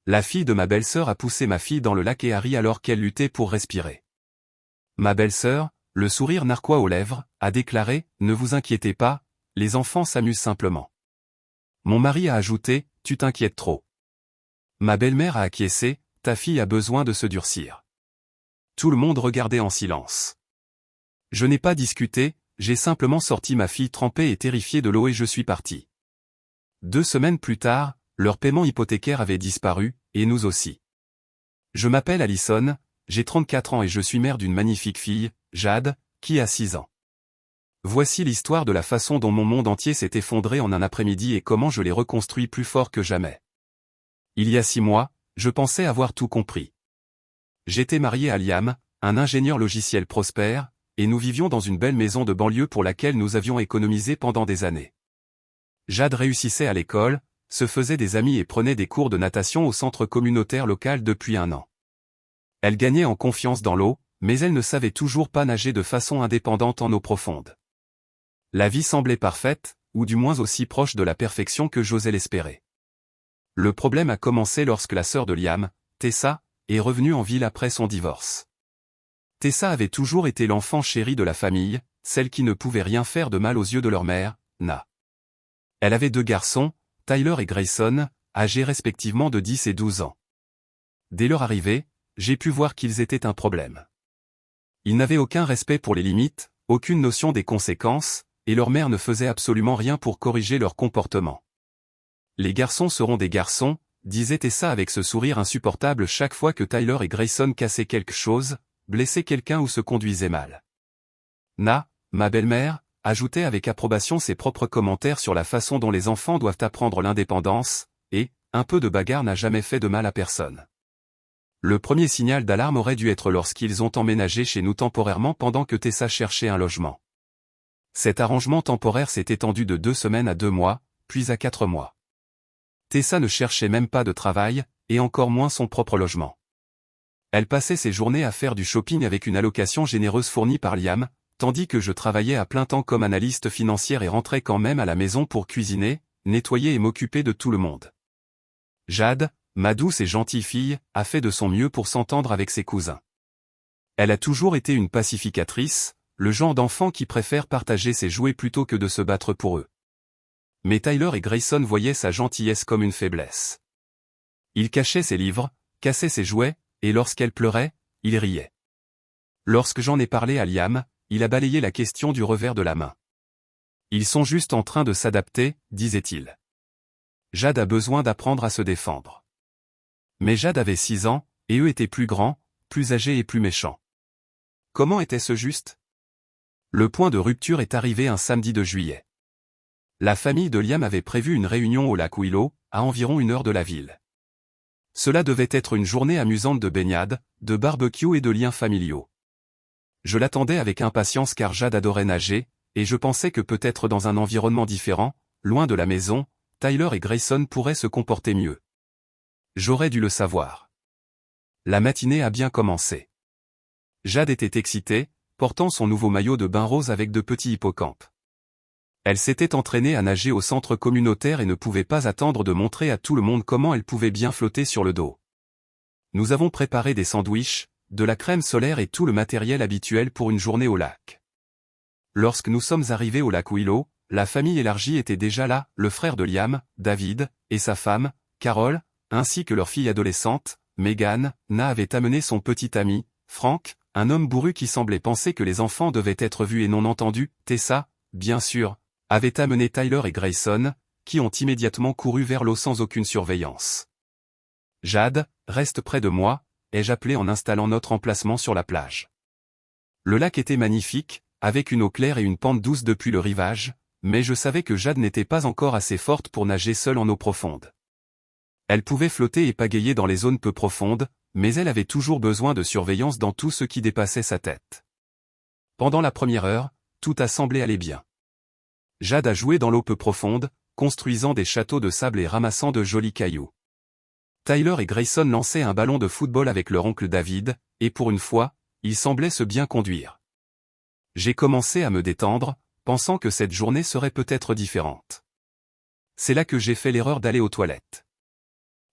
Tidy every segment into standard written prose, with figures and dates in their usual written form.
La fille de ma belle-sœur a poussé ma fille dans le lac et a ri alors qu'elle luttait pour respirer. Ma belle-sœur, le sourire narquois aux lèvres, a déclaré « Ne vous inquiétez pas, les enfants s'amusent simplement ». Mon mari a ajouté « Tu t'inquiètes trop ». Ma belle-mère a acquiescé « Ta fille a besoin de se durcir ». Tout le monde regardait en silence. Je n'ai pas discuté, j'ai simplement sorti ma fille trempée et terrifiée de l'eau et je suis parti. 2 semaines plus tard, leur paiement hypothécaire avait disparu, et nous aussi. Je m'appelle Alison, j'ai 34 ans et je suis mère d'une magnifique fille, Jade, qui a 6 ans. Voici l'histoire de la façon dont mon monde entier s'est effondré en un après-midi et comment je l'ai reconstruit plus fort que jamais. Il y a 6 mois, je pensais avoir tout compris. J'étais marié à Liam, un ingénieur logiciel prospère, et nous vivions dans une belle maison de banlieue pour laquelle nous avions économisé pendant des années. Jade réussissait à l'école, se faisait des amis et prenait des cours de natation au centre communautaire local depuis 1 an. Elle gagnait en confiance dans l'eau, mais elle ne savait toujours pas nager de façon indépendante en eau profonde. La vie semblait parfaite, ou du moins aussi proche de la perfection que j'osais l'espérer. Le problème a commencé lorsque la sœur de Liam, Tessa, est revenue en ville après son divorce. Tessa avait toujours été l'enfant chéri de la famille, celle qui ne pouvait rien faire de mal aux yeux de leur mère, Na. Elle avait 2 garçons, Tyler et Grayson, âgés respectivement de 10 et 12 ans. Dès leur arrivée, j'ai pu voir qu'ils étaient un problème. Ils n'avaient aucun respect pour les limites, aucune notion des conséquences, et leur mère ne faisait absolument rien pour corriger leur comportement. Les garçons seront des garçons, disait Tessa avec ce sourire insupportable chaque fois que Tyler et Grayson cassaient quelque chose, blessaient quelqu'un ou se conduisaient mal. Na, ma belle-mère, ajoutait avec approbation ses propres commentaires sur la façon dont les enfants doivent apprendre l'indépendance, et, un peu de bagarre n'a jamais fait de mal à personne. Le premier signal d'alarme aurait dû être lorsqu'ils ont emménagé chez nous temporairement pendant que Tessa cherchait un logement. Cet arrangement temporaire s'est étendu de 2 semaines à 2 mois, puis à 4 mois. Tessa ne cherchait même pas de travail, et encore moins son propre logement. Elle passait ses journées à faire du shopping avec une allocation généreuse fournie par Liam, tandis que je travaillais à plein temps comme analyste financière et rentrais quand même à la maison pour cuisiner, nettoyer et m'occuper de tout le monde. Jade, ma douce et gentille fille, a fait de son mieux pour s'entendre avec ses cousins. Elle a toujours été une pacificatrice, le genre d'enfant qui préfère partager ses jouets plutôt que de se battre pour eux. Mais Tyler et Grayson voyaient sa gentillesse comme une faiblesse. Il cachait ses livres, cassait ses jouets, et lorsqu'elle pleurait, il riait. Lorsque j'en ai parlé à Liam, il a balayé la question du revers de la main. Ils sont juste en train de s'adapter, disait-il. Jade a besoin d'apprendre à se défendre. Mais Jade avait 6 ans, et eux étaient plus grands, plus âgés et plus méchants. Comment était-ce juste? Le point de rupture est arrivé un samedi de juillet. La famille de Liam avait prévu une réunion au lac Willow, à environ 1 heure de la ville. Cela devait être une journée amusante de baignade, de barbecue et de liens familiaux. Je l'attendais avec impatience car Jade adorait nager, et je pensais que peut-être dans un environnement différent, loin de la maison, Tyler et Grayson pourraient se comporter mieux. J'aurais dû le savoir. La matinée a bien commencé. Jade était excitée, portant son nouveau maillot de bain rose avec de petits hippocampes. Elle s'était entraînée à nager au centre communautaire et ne pouvait pas attendre de montrer à tout le monde comment elle pouvait bien flotter sur le dos. Nous avons préparé des sandwichs, de la crème solaire et tout le matériel habituel pour une journée au lac. Lorsque nous sommes arrivés au lac Willow, la famille élargie était déjà là, le frère de Liam, David, et sa femme, Carol, ainsi que leur fille adolescente, Megan. Na avait amené son petit ami, Frank, un homme bourru qui semblait penser que les enfants devaient être vus et non entendus. Tessa, bien sûr, avait amené Tyler et Grayson, qui ont immédiatement couru vers l'eau sans aucune surveillance. Jade, reste près de moi, ai-je appelé en installant notre emplacement sur la plage. Le lac était magnifique, avec une eau claire et une pente douce depuis le rivage, mais je savais que Jade n'était pas encore assez forte pour nager seule en eau profonde. Elle pouvait flotter et pagayer dans les zones peu profondes, mais elle avait toujours besoin de surveillance dans tout ce qui dépassait sa tête. Pendant la première heure, tout a semblé aller bien. Jade a joué dans l'eau peu profonde, construisant des châteaux de sable et ramassant de jolis cailloux. Tyler et Grayson lançaient un ballon de football avec leur oncle David, et pour une fois, ils semblaient se bien conduire. J'ai commencé à me détendre, pensant que cette journée serait peut-être différente. C'est là que j'ai fait l'erreur d'aller aux toilettes.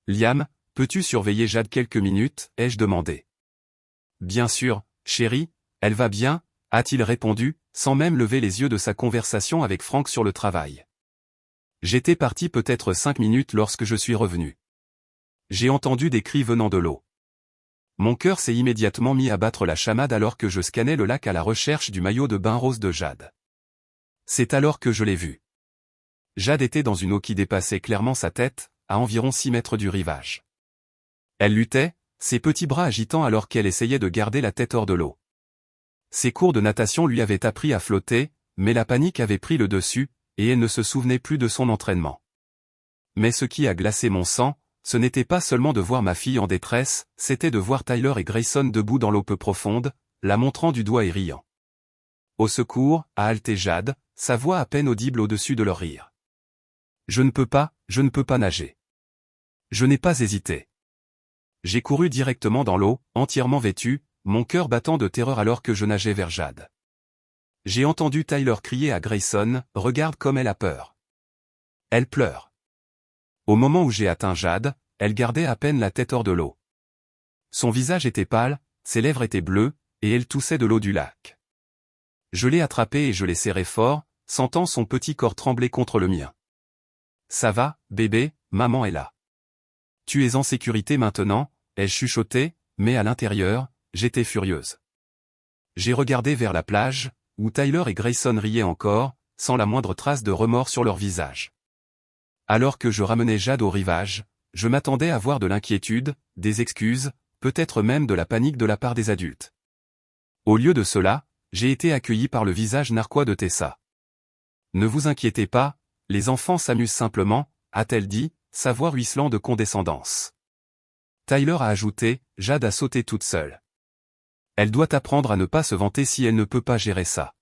Liam, peux-tu surveiller Jade quelques minutes, ai-je demandé. Bien sûr, chérie, elle va bien, a-t-il répondu, sans même lever les yeux de sa conversation avec Frank sur le travail. J'étais parti peut-être 5 minutes lorsque je suis revenu. J'ai entendu des cris venant de l'eau. Mon cœur s'est immédiatement mis à battre la chamade alors que je scannais le lac à la recherche du maillot de bain rose de Jade. C'est alors que je l'ai vu. Jade était dans une eau qui dépassait clairement sa tête, à environ 6 mètres du rivage. Elle luttait, ses petits bras agitant alors qu'elle essayait de garder la tête hors de l'eau. Ses cours de natation lui avaient appris à flotter, mais la panique avait pris le dessus, et elle ne se souvenait plus de son entraînement. Mais ce qui a glacé mon sang, ce n'était pas seulement de voir ma fille en détresse, c'était de voir Tyler et Grayson debout dans l'eau peu profonde, la montrant du doigt et riant. Au secours, a haleté Jade, sa voix à peine audible au-dessus de leur rire. Je ne peux pas nager. Je n'ai pas hésité. J'ai couru directement dans l'eau, entièrement vêtu, mon cœur battant de terreur alors que je nageais vers Jade. J'ai entendu Tyler crier à Grayson, « Regarde comme elle a peur. Elle pleure. » Au moment où j'ai atteint Jade, elle gardait à peine la tête hors de l'eau. Son visage était pâle, ses lèvres étaient bleues, et elle toussait de l'eau du lac. Je l'ai attrapée et je l'ai serrée fort, sentant son petit corps trembler contre le mien. « Ça va, bébé, maman est là. Tu es en sécurité maintenant, » ai-je chuchoté, mais à l'intérieur, j'étais furieuse. J'ai regardé vers la plage, où Tyler et Grayson riaient encore, sans la moindre trace de remords sur leur visage. Alors que je ramenais Jade au rivage, je m'attendais à voir de l'inquiétude, des excuses, peut-être même de la panique de la part des adultes. Au lieu de cela, j'ai été accueilli par le visage narquois de Tessa. « Ne vous inquiétez pas, les enfants s'amusent simplement, » a-t-elle dit, sa voix ruisselant de condescendance. Tyler a ajouté, « Jade a sauté toute seule. Elle doit apprendre à ne pas se vanter si elle ne peut pas gérer ça. »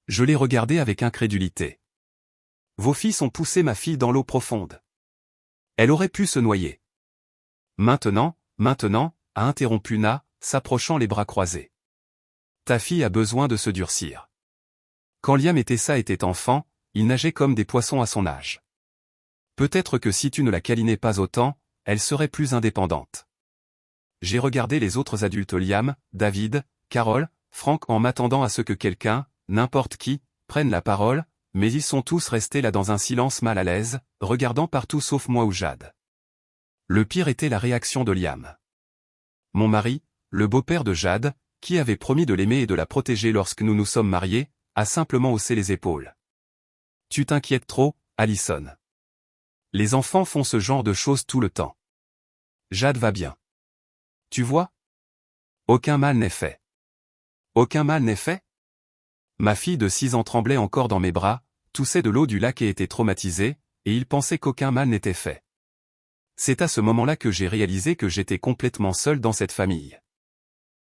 Je l'ai regardé avec incrédulité. « Vos fils ont poussé ma fille dans l'eau profonde. Elle aurait pu se noyer. » Maintenant, a interrompu Na, s'approchant les bras croisés. Ta fille a besoin de se durcir. Quand Liam et Tessa étaient enfants, ils nageaient comme des poissons à son âge. Peut-être que si tu ne la câlinais pas autant, elle serait plus indépendante. J'ai regardé les autres adultes Liam, David, Carol, Frank en m'attendant à ce que quelqu'un, n'importe qui, prenne la parole, mais ils sont tous restés là dans un silence mal à l'aise, regardant partout sauf moi ou Jade. Le pire était la réaction de Liam. Mon mari, le beau-père de Jade, qui avait promis de l'aimer et de la protéger lorsque nous nous sommes mariés, a simplement haussé les épaules. Tu t'inquiètes trop, Allison. Les enfants font ce genre de choses tout le temps. Jade va bien. Tu vois? Aucun mal n'est fait. Aucun mal n'est fait? Ma fille de 6 ans tremblait encore dans mes bras, toussait de l'eau du lac et était traumatisée, et il pensait qu'aucun mal n'était fait. C'est à ce moment-là que j'ai réalisé que j'étais complètement seul dans cette famille.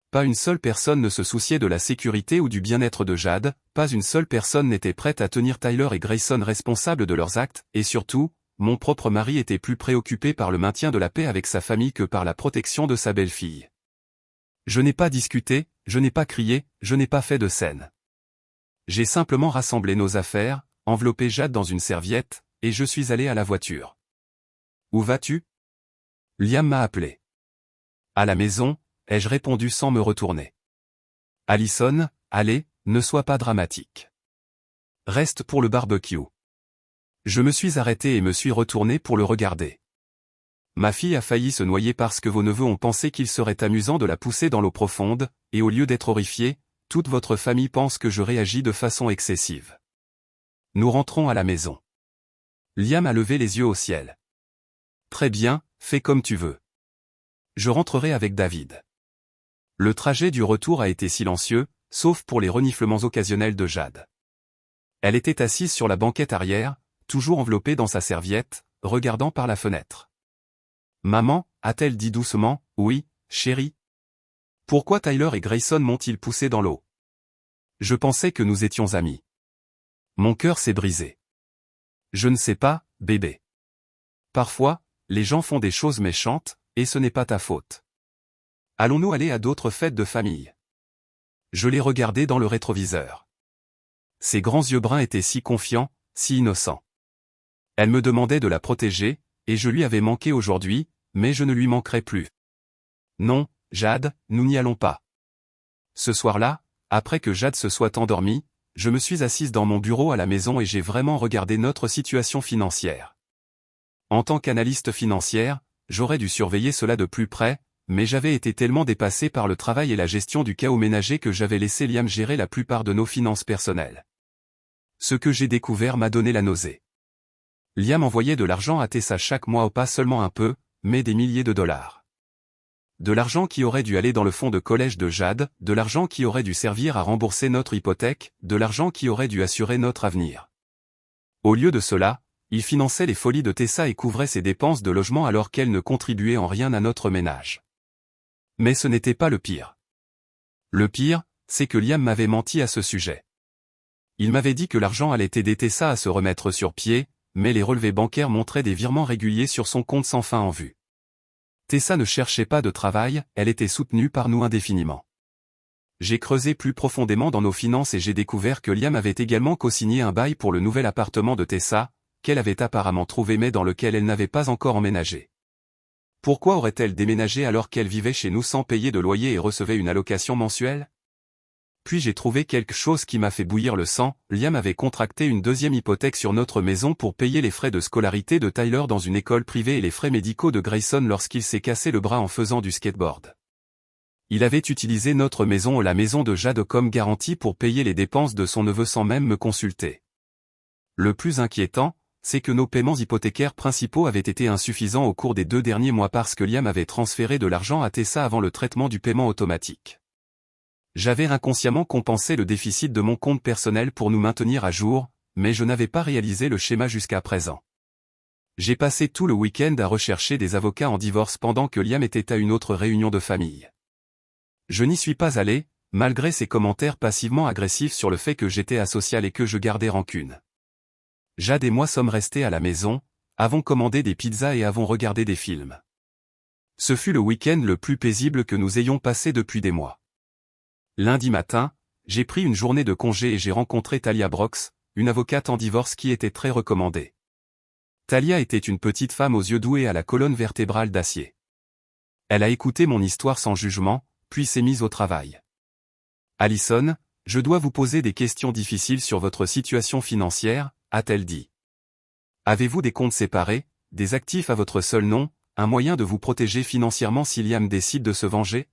Pas une seule personne ne se souciait de la sécurité ou du bien-être de Jade, pas une seule personne n'était prête à tenir Tyler et Grayson responsables de leurs actes, et surtout, mon propre mari était plus préoccupé par le maintien de la paix avec sa famille que par la protection de sa belle-fille. Je n'ai pas discuté, je n'ai pas crié, je n'ai pas fait de scène. J'ai simplement rassemblé nos affaires, enveloppé Jade dans une serviette, et je suis allé à la voiture. Où vas-tu? Liam m'a appelé. À la maison, ai-je répondu sans me retourner. Allison, allez, ne sois pas dramatique. Reste pour le barbecue. Je me suis arrêté et me suis retourné pour le regarder. Ma fille a failli se noyer parce que vos neveux ont pensé qu'il serait amusant de la pousser dans l'eau profonde, et au lieu d'être horrifié, toute votre famille pense que je réagis de façon excessive. Nous rentrons à la maison. Liam a levé les yeux au ciel. Très bien, fais comme tu veux. Je rentrerai avec David. Le trajet du retour a été silencieux, sauf pour les reniflements occasionnels de Jade. Elle était assise sur la banquette arrière, toujours enveloppée dans sa serviette, regardant par la fenêtre. Maman, a-t-elle dit doucement, oui, chérie. Pourquoi Tyler et Grayson m'ont-ils poussé dans l'eau? Je pensais que nous étions amis. Mon cœur s'est brisé. Je ne sais pas, bébé. Parfois, les gens font des choses méchantes, et ce n'est pas ta faute. Allons-nous aller à d'autres fêtes de famille? Je l'ai regardé dans le rétroviseur. Ses grands yeux bruns étaient si confiants, si innocents. Elle me demandait de la protéger, et je lui avais manqué aujourd'hui, mais je ne lui manquerai plus. Non, Jade, nous n'y allons pas. Ce soir-là, après que Jade se soit endormie, je me suis assise dans mon bureau à la maison et j'ai vraiment regardé notre situation financière. En tant qu'analyste financière, j'aurais dû surveiller cela de plus près, mais j'avais été tellement dépassé par le travail et la gestion du chaos ménager que j'avais laissé Liam gérer la plupart de nos finances personnelles. Ce que j'ai découvert m'a donné la nausée. Liam envoyait de l'argent à Tessa chaque mois, pas seulement un peu, mais des milliers de dollars. De l'argent qui aurait dû aller dans le fonds de collège de Jade, de l'argent qui aurait dû servir à rembourser notre hypothèque, de l'argent qui aurait dû assurer notre avenir. Au lieu de cela, il finançait les folies de Tessa et couvrait ses dépenses de logement alors qu'elle ne contribuait en rien à notre ménage. Mais ce n'était pas le pire. Le pire, c'est que Liam m'avait menti à ce sujet. Il m'avait dit que l'argent allait aider Tessa à se remettre sur pied, mais les relevés bancaires montraient des virements réguliers sur son compte sans fin en vue. Tessa ne cherchait pas de travail, elle était soutenue par nous indéfiniment. J'ai creusé plus profondément dans nos finances et j'ai découvert que Liam avait également co-signé un bail pour le nouvel appartement de Tessa, qu'elle avait apparemment trouvé mais dans lequel elle n'avait pas encore emménagé. Pourquoi aurait-elle déménagé alors qu'elle vivait chez nous sans payer de loyer et recevait une allocation mensuelle? Puis j'ai trouvé quelque chose qui m'a fait bouillir le sang, Liam avait contracté une deuxième hypothèque sur notre maison pour payer les frais de scolarité de Tyler dans une école privée et les frais médicaux de Grayson lorsqu'il s'est cassé le bras en faisant du skateboard. Il avait utilisé notre maison et la maison de Jade comme garantie pour payer les dépenses de son neveu sans même me consulter. Le plus inquiétant, c'est que nos paiements hypothécaires principaux avaient été insuffisants au cours des 2 derniers mois parce que Liam avait transféré de l'argent à Tessa avant le traitement du paiement automatique. J'avais inconsciemment compensé le déficit de mon compte personnel pour nous maintenir à jour, mais je n'avais pas réalisé le schéma jusqu'à présent. J'ai passé tout le week-end à rechercher des avocats en divorce pendant que Liam était à une autre réunion de famille. Je n'y suis pas allé, malgré ses commentaires passivement agressifs sur le fait que j'étais asocial et que je gardais rancune. Jade et moi sommes restés à la maison, avons commandé des pizzas et avons regardé des films. Ce fut le week-end le plus paisible que nous ayons passé depuis des mois. Lundi matin, j'ai pris une journée de congé et j'ai rencontré Talia Brox, une avocate en divorce qui était très recommandée. Talia était une petite femme aux yeux doux et à la colonne vertébrale d'acier. Elle a écouté mon histoire sans jugement, puis s'est mise au travail. Allison, je dois vous poser des questions difficiles sur votre situation financière, a-t-elle dit. Avez-vous des comptes séparés, des actifs à votre seul nom, un moyen de vous protéger financièrement si Liam décide de se venger?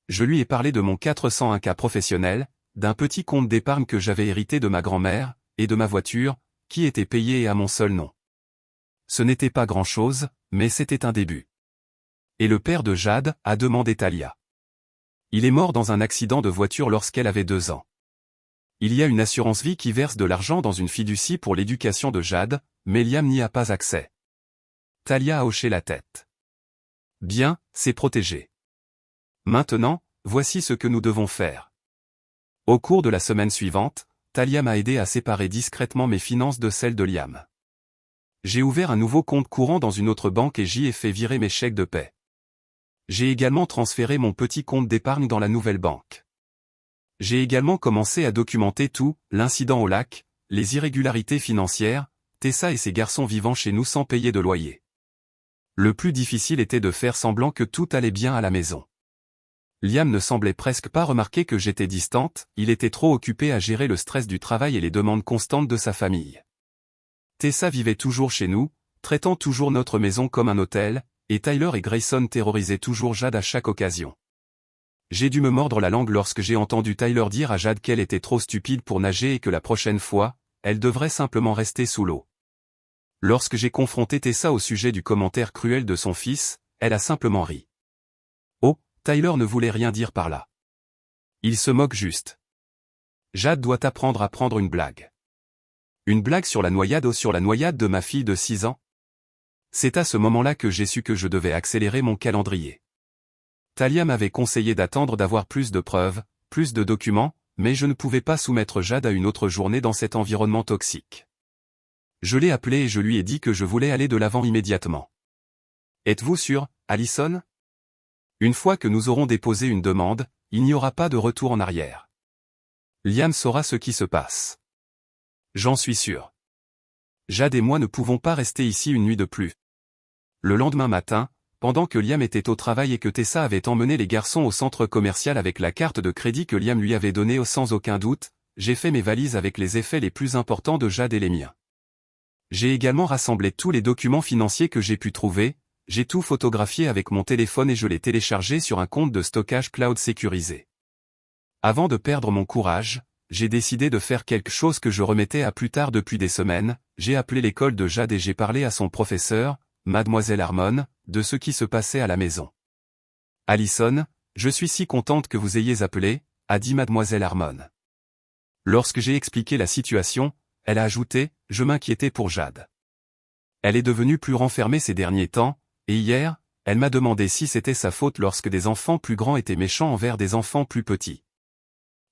Je lui ai parlé de mon 401K professionnel, d'un petit compte d'épargne que j'avais hérité de ma grand-mère, et de ma voiture, qui était payée à mon seul nom. Ce n'était pas grand-chose, mais c'était un début. Et le père de Jade, a demandé Talia. Il est mort dans un accident de voiture lorsqu'elle avait 2 ans. Il y a une assurance vie qui verse de l'argent dans une fiducie pour l'éducation de Jade, mais Liam n'y a pas accès. Talia a hoché la tête. Bien, c'est protégé. Maintenant, voici ce que nous devons faire. Au cours de la semaine suivante, Talia m'a aidé à séparer discrètement mes finances de celles de Liam. J'ai ouvert un nouveau compte courant dans une autre banque et j'y ai fait virer mes chèques de paie. J'ai également transféré mon petit compte d'épargne dans la nouvelle banque. J'ai également commencé à documenter tout, l'incident au lac, les irrégularités financières, Tessa et ses garçons vivant chez nous sans payer de loyer. Le plus difficile était de faire semblant que tout allait bien à la maison. Liam ne semblait presque pas remarquer que j'étais distante, il était trop occupé à gérer le stress du travail et les demandes constantes de sa famille. Tessa vivait toujours chez nous, traitant toujours notre maison comme un hôtel, et Tyler et Grayson terrorisaient toujours Jade à chaque occasion. J'ai dû me mordre la langue lorsque j'ai entendu Tyler dire à Jade qu'elle était trop stupide pour nager et que la prochaine fois, elle devrait simplement rester sous l'eau. Lorsque j'ai confronté Tessa au sujet du commentaire cruel de son fils, elle a simplement ri. Oh, Tyler ne voulait rien dire par là. Il se moque juste. Jade doit apprendre à prendre une blague. Une blague sur la noyade ou sur la noyade de ma fille de 6 ans? C'est à ce moment-là que j'ai su que je devais accélérer mon calendrier. Talia m'avait conseillé d'attendre d'avoir plus de preuves, plus de documents, mais je ne pouvais pas soumettre Jade à une autre journée dans cet environnement toxique. Je l'ai appelé et je lui ai dit que je voulais aller de l'avant immédiatement. Êtes-vous sûr, Allison? Une fois que nous aurons déposé une demande, il n'y aura pas de retour en arrière. Liam saura ce qui se passe. J'en suis sûr. Jade et moi ne pouvons pas rester ici une nuit de plus. Le lendemain matin, pendant que Liam était au travail et que Tessa avait emmené les garçons au centre commercial avec la carte de crédit que Liam lui avait donnée sans aucun doute, j'ai fait mes valises avec les effets les plus importants de Jade et les miens. J'ai également rassemblé tous les documents financiers que j'ai pu trouver, j'ai tout photographié avec mon téléphone et je l'ai téléchargé sur un compte de stockage cloud sécurisé. Avant de perdre mon courage, j'ai décidé de faire quelque chose que je remettais à plus tard depuis des semaines, j'ai appelé l'école de Jade et j'ai parlé à son professeur, Mademoiselle Harmon, de ce qui se passait à la maison. Allison, je suis si contente que vous ayez appelé, a dit Mademoiselle Harmon. Lorsque j'ai expliqué la situation, elle a ajouté, je m'inquiétais pour Jade. Elle est devenue plus renfermée ces derniers temps, et hier, elle m'a demandé si c'était sa faute lorsque des enfants plus grands étaient méchants envers des enfants plus petits.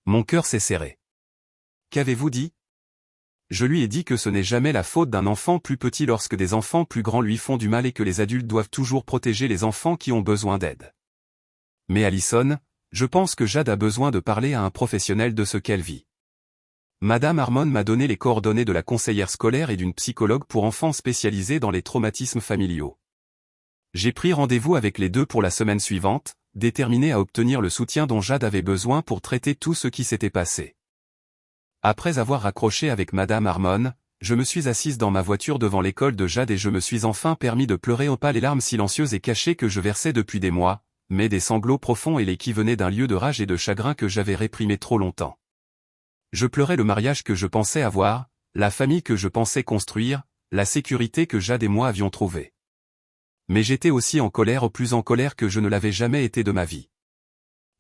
Mon cœur s'est serré. Qu'avez-vous dit? Je lui ai dit que ce n'est jamais la faute d'un enfant plus petit lorsque des enfants plus grands lui font du mal et que les adultes doivent toujours protéger les enfants qui ont besoin d'aide. Mais Allison, je pense que Jade a besoin de parler à un professionnel de ce qu'elle vit. Madame Harmon m'a donné les coordonnées de la conseillère scolaire et d'une psychologue pour enfants spécialisée dans les traumatismes familiaux. J'ai pris rendez-vous avec les deux pour la semaine suivante, déterminé à obtenir le soutien dont Jade avait besoin pour traiter tout ce qui s'était passé. Après avoir raccroché avec Madame Harmon, je me suis assise dans ma voiture devant l'école de Jade et je me suis enfin permis de pleurer au pas les larmes silencieuses et cachées que je versais depuis des mois, mais des sanglots profonds et qui venaient d'un lieu de rage et de chagrin que j'avais réprimé trop longtemps. Je pleurais le mariage que je pensais avoir, la famille que je pensais construire, la sécurité que Jade et moi avions trouvée. Mais j'étais aussi en colère, plus en colère que je ne l'avais jamais été de ma vie.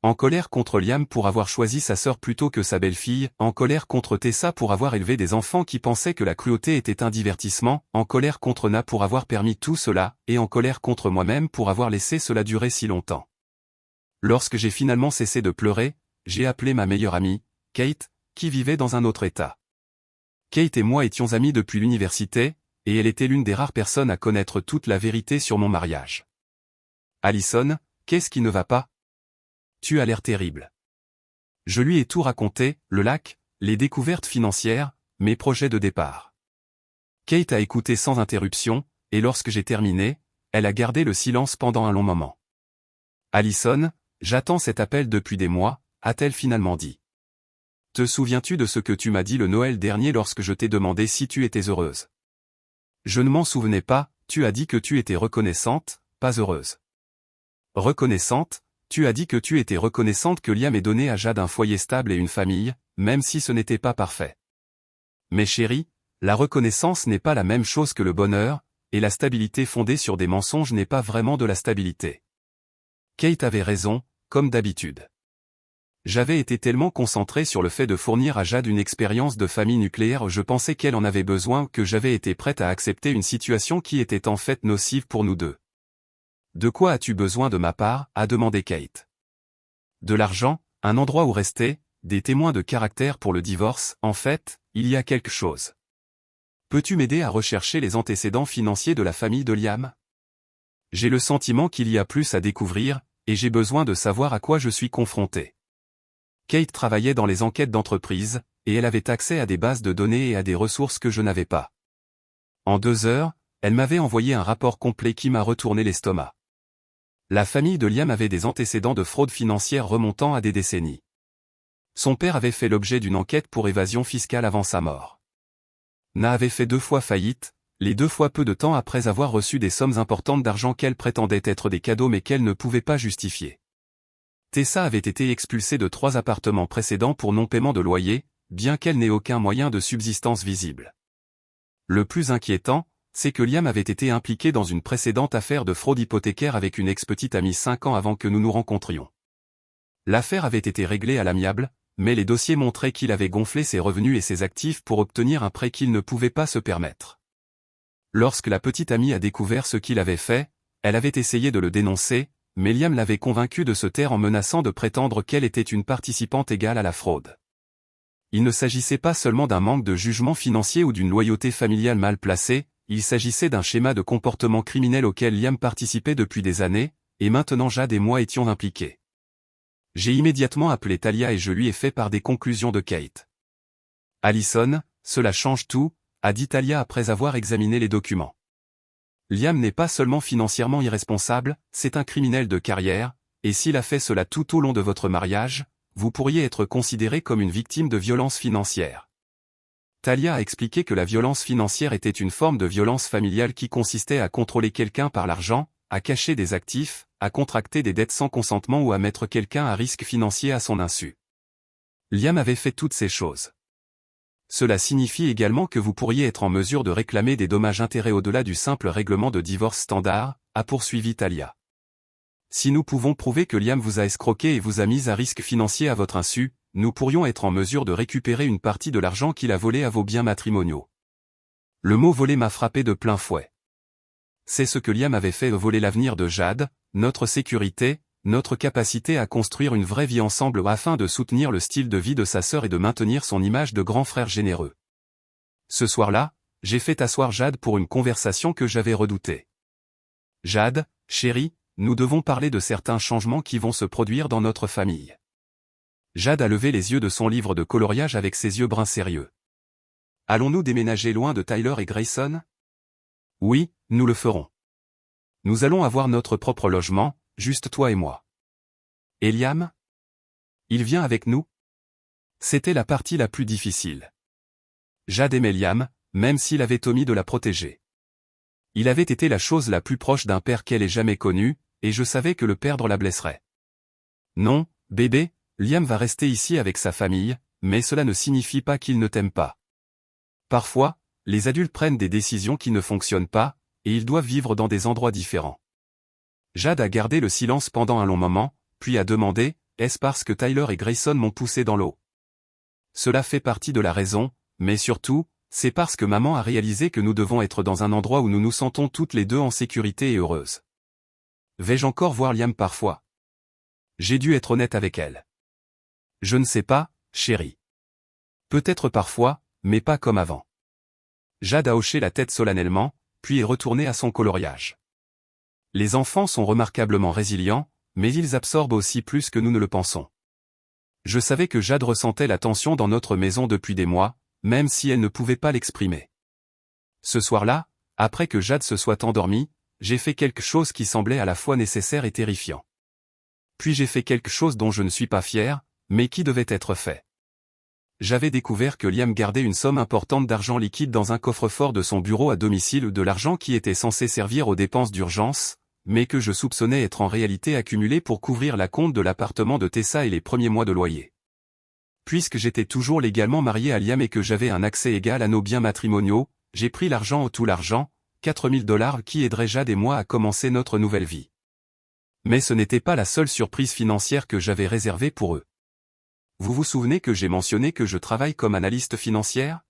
En colère contre Liam pour avoir choisi sa sœur plutôt que sa belle-fille, en colère contre Tessa pour avoir élevé des enfants qui pensaient que la cruauté était un divertissement, en colère contre Na pour avoir permis tout cela, et en colère contre moi-même pour avoir laissé cela durer si longtemps. Lorsque j'ai finalement cessé de pleurer, j'ai appelé ma meilleure amie, Kate, qui vivait dans un autre état. Kate et moi étions amis depuis l'université, et elle était l'une des rares personnes à connaître toute la vérité sur mon mariage. Allison, qu'est-ce qui ne va pas? Tu as l'air terrible. Je lui ai tout raconté, le lac, les découvertes financières, mes projets de départ. Kate a écouté sans interruption, et lorsque j'ai terminé, elle a gardé le silence pendant un long moment. Allison, j'attends cet appel depuis des mois, a-t-elle finalement dit. Te souviens-tu de ce que tu m'as dit le Noël dernier lorsque je t'ai demandé si tu étais heureuse? Je ne m'en souvenais pas, tu as dit que tu étais reconnaissante, pas heureuse. Reconnaissante? Tu as dit que tu étais reconnaissante que Liam ait donné à Jade un foyer stable et une famille, même si ce n'était pas parfait. Mais chérie, la reconnaissance n'est pas la même chose que le bonheur, et la stabilité fondée sur des mensonges n'est pas vraiment de la stabilité. Kate avait raison, comme d'habitude. J'avais été tellement concentré sur le fait de fournir à Jade une expérience de famille nucléaire, je pensais qu'elle en avait besoin, que j'avais été prête à accepter une situation qui était en fait nocive pour nous deux. De quoi as-tu besoin de ma part? A demandé Kate. De l'argent, un endroit où rester, des témoins de caractère pour le divorce, en fait, il y a quelque chose. Peux-tu m'aider à rechercher les antécédents financiers de la famille de Liam? J'ai le sentiment qu'il y a plus à découvrir, et j'ai besoin de savoir à quoi je suis confronté. Kate travaillait dans les enquêtes d'entreprise, et elle avait accès à des bases de données et à des ressources que je n'avais pas. En 2 heures, elle m'avait envoyé un rapport complet qui m'a retourné l'estomac. La famille de Liam avait des antécédents de fraude financière remontant à des décennies. Son père avait fait l'objet d'une enquête pour évasion fiscale avant sa mort. Na avait fait 2 fois faillite, les 2 fois peu de temps après avoir reçu des sommes importantes d'argent qu'elle prétendait être des cadeaux mais qu'elle ne pouvait pas justifier. Tessa avait été expulsée de 3 appartements précédents pour non-paiement de loyer, bien qu'elle n'ait aucun moyen de subsistance visible. Le plus inquiétant, c'est que Liam avait été impliqué dans une précédente affaire de fraude hypothécaire avec une ex-petite amie 5 ans avant que nous nous rencontrions. L'affaire avait été réglée à l'amiable, mais les dossiers montraient qu'il avait gonflé ses revenus et ses actifs pour obtenir un prêt qu'il ne pouvait pas se permettre. Lorsque la petite amie a découvert ce qu'il avait fait, elle avait essayé de le dénoncer, mais Liam l'avait convaincue de se taire en menaçant de prétendre qu'elle était une participante égale à la fraude. Il ne s'agissait pas seulement d'un manque de jugement financier ou d'une loyauté familiale mal placée, il s'agissait d'un schéma de comportement criminel auquel Liam participait depuis des années, et maintenant Jade et moi étions impliqués. J'ai immédiatement appelé Talia et je lui ai fait part des conclusions de Kate. Allison, cela change tout, a dit Talia après avoir examiné les documents. Liam n'est pas seulement financièrement irresponsable, c'est un criminel de carrière, et s'il a fait cela tout au long de votre mariage, vous pourriez être considéré comme une victime de violence financière. Talia a expliqué que la violence financière était une forme de violence familiale qui consistait à contrôler quelqu'un par l'argent, à cacher des actifs, à contracter des dettes sans consentement ou à mettre quelqu'un à risque financier à son insu. Liam avait fait toutes ces choses. Cela signifie également que vous pourriez être en mesure de réclamer des dommages-intérêts au-delà du simple règlement de divorce standard, a poursuivi Talia. Si nous pouvons prouver que Liam vous a escroqué et vous a mis à risque financier à votre insu, nous pourrions être en mesure de récupérer une partie de l'argent qu'il a volé à vos biens matrimoniaux. Le mot voler m'a frappé de plein fouet. C'est ce que Liam avait fait, voler l'avenir de Jade, notre sécurité, notre capacité à construire une vraie vie ensemble afin de soutenir le style de vie de sa sœur et de maintenir son image de grand frère généreux. Ce soir-là, j'ai fait asseoir Jade pour une conversation que j'avais redoutée. Jade, chérie, nous devons parler de certains changements qui vont se produire dans notre famille. Jade a levé les yeux de son livre de coloriage avec ses yeux bruns sérieux. Allons-nous déménager loin de Tyler et Grayson? Oui, nous le ferons. Nous allons avoir notre propre logement, juste toi et moi. Et Liam? Il vient avec nous? C'était la partie la plus difficile. Jade aimait Liam, même s'il avait omis de la protéger. Il avait été la chose la plus proche d'un père qu'elle ait jamais connue, et je savais que le perdre la blesserait. Non, bébé, Liam va rester ici avec sa famille, mais cela ne signifie pas qu'il ne t'aime pas. Parfois, les adultes prennent des décisions qui ne fonctionnent pas, et ils doivent vivre dans des endroits différents. Jade a gardé le silence pendant un long moment, puis a demandé, est-ce parce que Tyler et Grayson m'ont poussé dans l'eau? Cela fait partie de la raison, mais surtout, c'est parce que maman a réalisé que nous devons être dans un endroit où nous nous sentons toutes les deux en sécurité et heureuses. Vais-je encore voir Liam parfois? J'ai dû être honnête avec elle. Je ne sais pas, chérie. Peut-être parfois, mais pas comme avant. Jade a hoché la tête solennellement, puis est retournée à son coloriage. Les enfants sont remarquablement résilients, mais ils absorbent aussi plus que nous ne le pensons. Je savais que Jade ressentait la tension dans notre maison depuis des mois, même si elle ne pouvait pas l'exprimer. Ce soir-là, après que Jade se soit endormie, j'ai fait quelque chose qui semblait à la fois nécessaire et terrifiant. Puis j'ai fait quelque chose dont je ne suis pas fier, mais qui devait être fait. J'avais découvert que Liam gardait une somme importante d'argent liquide dans un coffre-fort de son bureau à domicile, de l'argent qui était censé servir aux dépenses d'urgence, mais que je soupçonnais être en réalité accumulé pour couvrir la compte de l'appartement de Tessa et les premiers mois de loyer. Puisque j'étais toujours légalement marié à Liam et que j'avais un accès égal à nos biens matrimoniaux, j'ai pris l'argent, tout l'argent, $4000 qui aiderait Jade et moi à commencer notre nouvelle vie. Mais ce n'était pas la seule surprise financière que j'avais réservée pour eux. Vous vous souvenez que j'ai mentionné que je travaille comme analyste financière?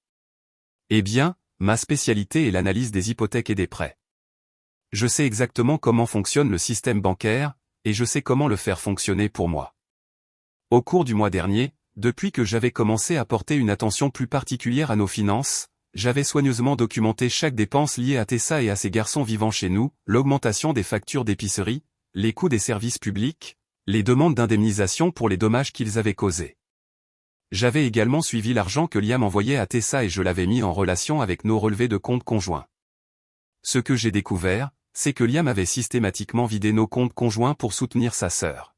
Eh bien, ma spécialité est l'analyse des hypothèques et des prêts. Je sais exactement comment fonctionne le système bancaire, et je sais comment le faire fonctionner pour moi. Au cours du mois dernier, depuis que j'avais commencé à porter une attention plus particulière à nos finances, j'avais soigneusement documenté chaque dépense liée à Tessa et à ses garçons vivant chez nous, l'augmentation des factures d'épicerie, les coûts des services publics, les demandes d'indemnisation pour les dommages qu'ils avaient causés. J'avais également suivi l'argent que Liam envoyait à Tessa et je l'avais mis en relation avec nos relevés de comptes conjoints. Ce que j'ai découvert, c'est que Liam avait systématiquement vidé nos comptes conjoints pour soutenir sa sœur.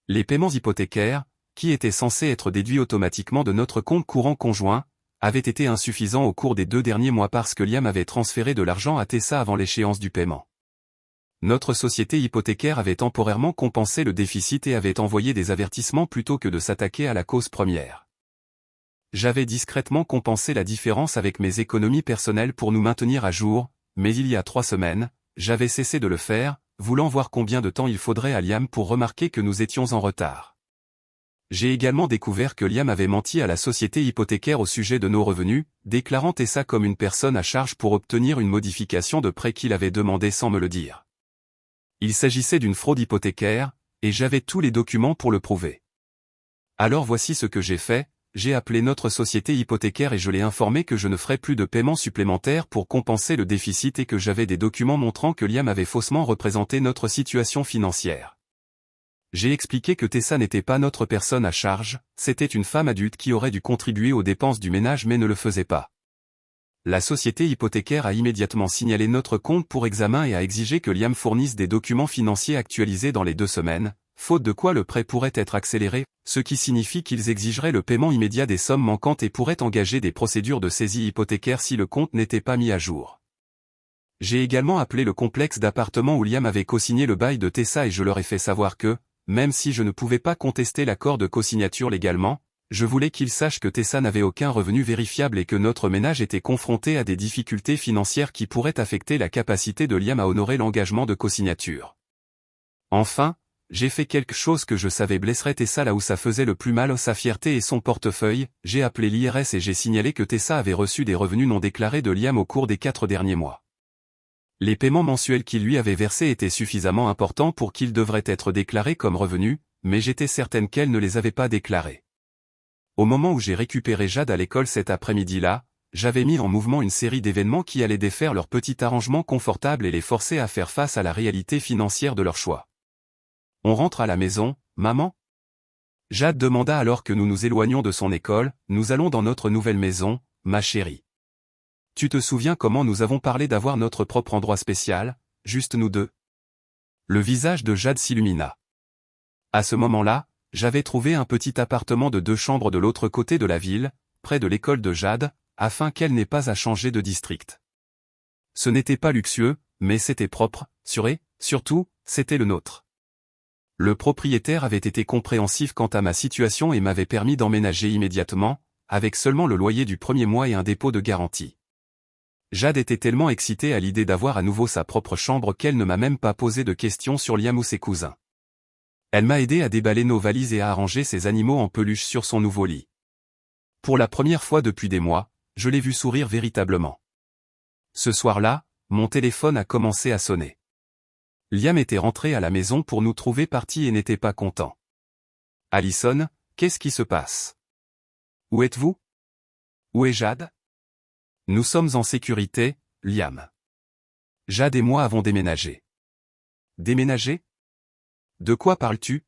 Les paiements hypothécaires, qui étaient censés être déduits automatiquement de notre compte courant conjoint, avaient été insuffisants au cours des 2 derniers mois parce que Liam avait transféré de l'argent à Tessa avant l'échéance du paiement. Notre société hypothécaire avait temporairement compensé le déficit et avait envoyé des avertissements plutôt que de s'attaquer à la cause première. J'avais discrètement compensé la différence avec mes économies personnelles pour nous maintenir à jour, mais il y a 3 semaines, j'avais cessé de le faire, voulant voir combien de temps il faudrait à Liam pour remarquer que nous étions en retard. J'ai également découvert que Liam avait menti à la société hypothécaire au sujet de nos revenus, déclarant Tessa comme une personne à charge pour obtenir une modification de prêt qu'il avait demandé sans me le dire. Il s'agissait d'une fraude hypothécaire, et j'avais tous les documents pour le prouver. Alors voici ce que j'ai fait, j'ai appelé notre société hypothécaire et je l'ai informé que je ne ferais plus de paiements supplémentaires pour compenser le déficit et que j'avais des documents montrant que Liam avait faussement représenté notre situation financière. J'ai expliqué que Tessa n'était pas notre personne à charge, c'était une femme adulte qui aurait dû contribuer aux dépenses du ménage mais ne le faisait pas. La société hypothécaire a immédiatement signalé notre compte pour examen et a exigé que Liam fournisse des documents financiers actualisés dans les 2 semaines, faute de quoi le prêt pourrait être accéléré, ce qui signifie qu'ils exigeraient le paiement immédiat des sommes manquantes et pourraient engager des procédures de saisie hypothécaire si le compte n'était pas mis à jour. J'ai également appelé le complexe d'appartements où Liam avait co-signé le bail de Tessa et je leur ai fait savoir que, même si je ne pouvais pas contester l'accord de co-signature légalement, je voulais qu'ils sachent que Tessa n'avait aucun revenu vérifiable et que notre ménage était confronté à des difficultés financières qui pourraient affecter la capacité de Liam à honorer l'engagement de co-signature. Enfin, j'ai fait quelque chose que je savais blesserait Tessa là où ça faisait le plus mal, sa fierté et son portefeuille. J'ai appelé l'IRS et j'ai signalé que Tessa avait reçu des revenus non déclarés de Liam au cours des 4 derniers mois. Les paiements mensuels qu'il lui avait versés étaient suffisamment importants pour qu'ils devraient être déclarés comme revenus, mais j'étais certaine qu'elle ne les avait pas déclarés. Au moment où j'ai récupéré Jade à l'école cet après-midi-là, j'avais mis en mouvement une série d'événements qui allaient défaire leur petit arrangement confortable et les forcer à faire face à la réalité financière de leur choix. On rentre à la maison, maman? Jade demanda alors que nous nous éloignions de son école, nous allons dans notre nouvelle maison, ma chérie. Tu te souviens comment nous avons parlé d'avoir notre propre endroit spécial, juste nous deux? Le visage de Jade s'illumina. À ce moment-là, j'avais trouvé un petit appartement de 2 chambres de l'autre côté de la ville, près de l'école de Jade, afin qu'elle n'ait pas à changer de district. Ce n'était pas luxueux, mais c'était propre, sûr et, surtout, c'était le nôtre. Le propriétaire avait été compréhensif quant à ma situation et m'avait permis d'emménager immédiatement, avec seulement le loyer du premier mois et un dépôt de garantie. Jade était tellement excitée à l'idée d'avoir à nouveau sa propre chambre qu'elle ne m'a même pas posé de questions sur Liam ou ses cousins. Elle m'a aidé à déballer nos valises et à arranger ses animaux en peluche sur son nouveau lit. Pour la première fois depuis des mois, je l'ai vu sourire véritablement. Ce soir-là, mon téléphone a commencé à sonner. Liam était rentré à la maison pour nous trouver partis et n'était pas content. « Allison, qu'est-ce qui se passe? Où êtes-vous? Où est Jade? » « Nous sommes en sécurité, Liam. Jade et moi avons déménagé. » « Déménager? De quoi parles-tu?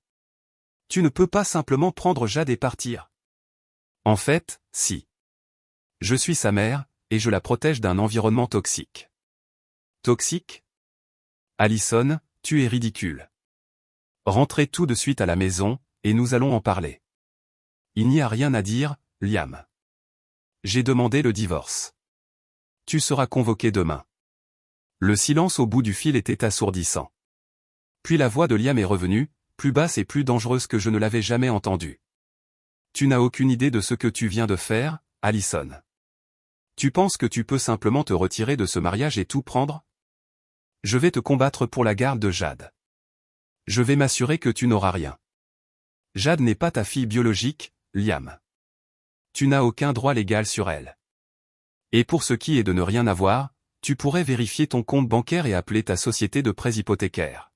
Tu ne peux pas simplement prendre Jade et partir. » « En fait, si. Je suis sa mère, et je la protège d'un environnement toxique. » « Toxique? Allison, tu es ridicule. Rentrez tout de suite à la maison, et nous allons en parler. Il n'y a rien à dire, Liam. J'ai demandé le divorce. Tu seras convoqué demain. Le silence au bout du fil était assourdissant. Puis la voix de Liam est revenue, plus basse et plus dangereuse que je ne l'avais jamais entendue. Tu n'as aucune idée de ce que tu viens de faire, Allison. Tu penses que tu peux simplement te retirer de ce mariage et tout prendre? Je vais te combattre pour la garde de Jade. Je vais m'assurer que tu n'auras rien. Jade n'est pas ta fille biologique, Liam. Tu n'as aucun droit légal sur elle. Et pour ce qui est de ne rien avoir, tu pourrais vérifier ton compte bancaire et appeler ta société de prêts hypothécaires.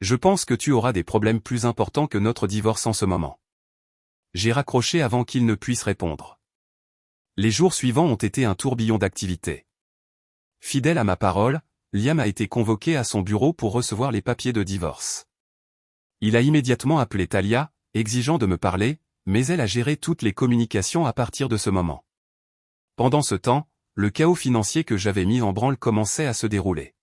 Je pense que tu auras des problèmes plus importants que notre divorce en ce moment. J'ai raccroché avant qu'il ne puisse répondre. Les jours suivants ont été un tourbillon d'activités. Fidèle à ma parole, Liam a été convoqué à son bureau pour recevoir les papiers de divorce. Il a immédiatement appelé Talia, exigeant de me parler, mais elle a géré toutes les communications à partir de ce moment. Pendant ce temps, le chaos financier que j'avais mis en branle commençait à se dérouler.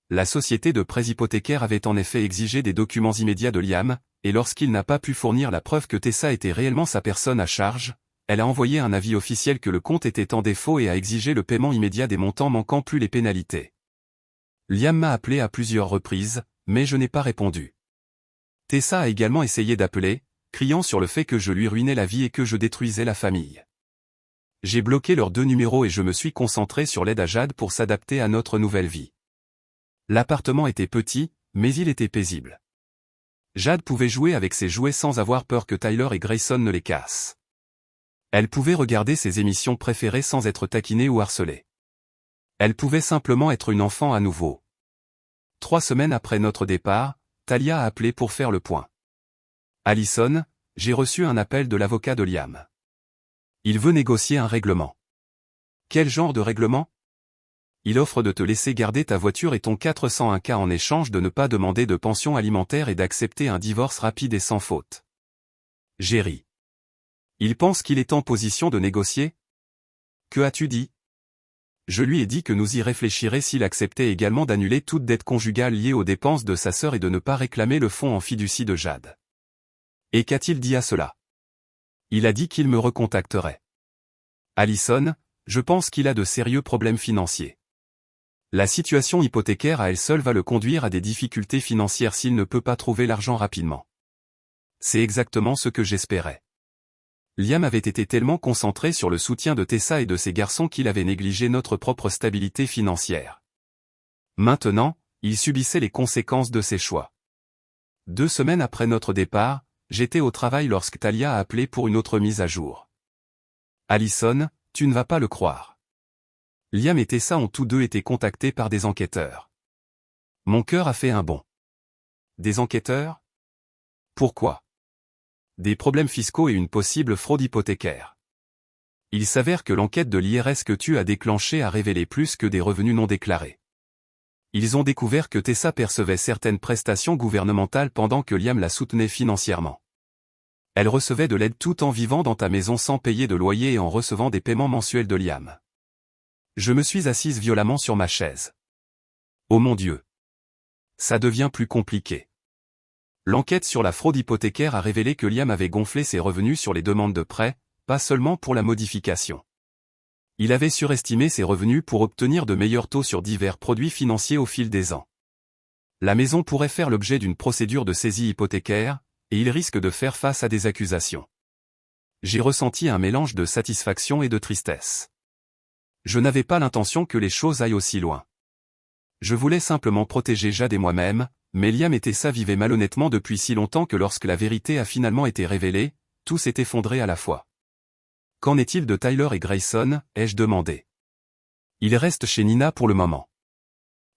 La société de prêts hypothécaires avait en effet exigé des documents immédiats de Liam, et lorsqu'il n'a pas pu fournir la preuve que Tessa était réellement sa personne à charge, elle a envoyé un avis officiel que le compte était en défaut et a exigé le paiement immédiat des montants manquant plus les pénalités. Liam m'a appelé à plusieurs reprises, mais je n'ai pas répondu. Tessa a également essayé d'appeler, criant sur le fait que je lui ruinais la vie et que je détruisais la famille. J'ai bloqué leurs 2 numéros et je me suis concentré sur l'aide à Jade pour s'adapter à notre nouvelle vie. L'appartement était petit, mais il était paisible. Jade pouvait jouer avec ses jouets sans avoir peur que Tyler et Grayson ne les cassent. Elle pouvait regarder ses émissions préférées sans être taquinée ou harcelée. Elle pouvait simplement être une enfant à nouveau. 3 semaines après notre départ, Talia a appelé pour faire le point. « Allison, j'ai reçu un appel de l'avocat de Liam. Il veut négocier un règlement. » « Quel genre de règlement? » Il offre de te laisser garder ta voiture et ton 401K en échange de ne pas demander de pension alimentaire et d'accepter un divorce rapide et sans faute. J'ai ri. Il pense qu'il est en position de négocier? Que as-tu dit? Je lui ai dit que nous y réfléchirions s'il acceptait également d'annuler toute dette conjugale liée aux dépenses de sa sœur et de ne pas réclamer le fonds en fiducie de Jade. Et qu'a-t-il dit à cela? Il a dit qu'il me recontacterait. Allison, je pense qu'il a de sérieux problèmes financiers. La situation hypothécaire à elle seule va le conduire à des difficultés financières s'il ne peut pas trouver l'argent rapidement. C'est exactement ce que j'espérais. Liam avait été tellement concentré sur le soutien de Tessa et de ses garçons qu'il avait négligé notre propre stabilité financière. Maintenant, il subissait les conséquences de ses choix. 2 semaines après notre départ, j'étais au travail lorsque Talia a appelé pour une autre mise à jour. Allison, tu ne vas pas le croire. Liam et Tessa ont tous deux été contactés par des enquêteurs. Mon cœur a fait un bond. Des enquêteurs? Pourquoi? Des problèmes fiscaux et une possible fraude hypothécaire. Il s'avère que l'enquête de l'IRS que tu as déclenchée a révélé plus que des revenus non déclarés. Ils ont découvert que Tessa percevait certaines prestations gouvernementales pendant que Liam la soutenait financièrement. Elle recevait de l'aide tout en vivant dans ta maison sans payer de loyer et en recevant des paiements mensuels de Liam. Je me suis assise violemment sur ma chaise. Oh mon Dieu! Ça devient plus compliqué. L'enquête sur la fraude hypothécaire a révélé que Liam avait gonflé ses revenus sur les demandes de prêt, pas seulement pour la modification. Il avait surestimé ses revenus pour obtenir de meilleurs taux sur divers produits financiers au fil des ans. La maison pourrait faire l'objet d'une procédure de saisie hypothécaire, et il risque de faire face à des accusations. J'ai ressenti un mélange de satisfaction et de tristesse. Je n'avais pas l'intention que les choses aillent aussi loin. Je voulais simplement protéger Jade et moi-même, mais Liam et Tessa vivaient malhonnêtement depuis si longtemps que lorsque la vérité a finalement été révélée, tout s'est effondré à la fois. Qu'en est-il de Tyler et Grayson, ai-je demandé. Ils restent chez Nina pour le moment.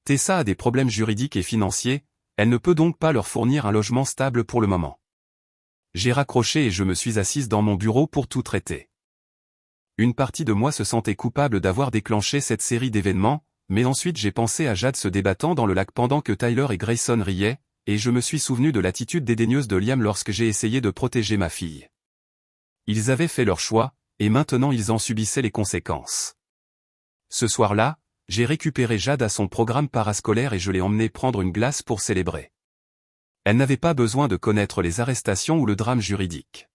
Tessa a des problèmes juridiques et financiers, elle ne peut donc pas leur fournir un logement stable pour le moment. J'ai raccroché et je me suis assise dans mon bureau pour tout traiter. Une partie de moi se sentait coupable d'avoir déclenché cette série d'événements, mais ensuite j'ai pensé à Jade se débattant dans le lac pendant que Tyler et Grayson riaient, et je me suis souvenu de l'attitude dédaigneuse de Liam lorsque j'ai essayé de protéger ma fille. Ils avaient fait leur choix, et maintenant ils en subissaient les conséquences. Ce soir-là, j'ai récupéré Jade à son programme parascolaire et je l'ai emmenée prendre une glace pour célébrer. Elle n'avait pas besoin de connaître les arrestations ou le drame juridique.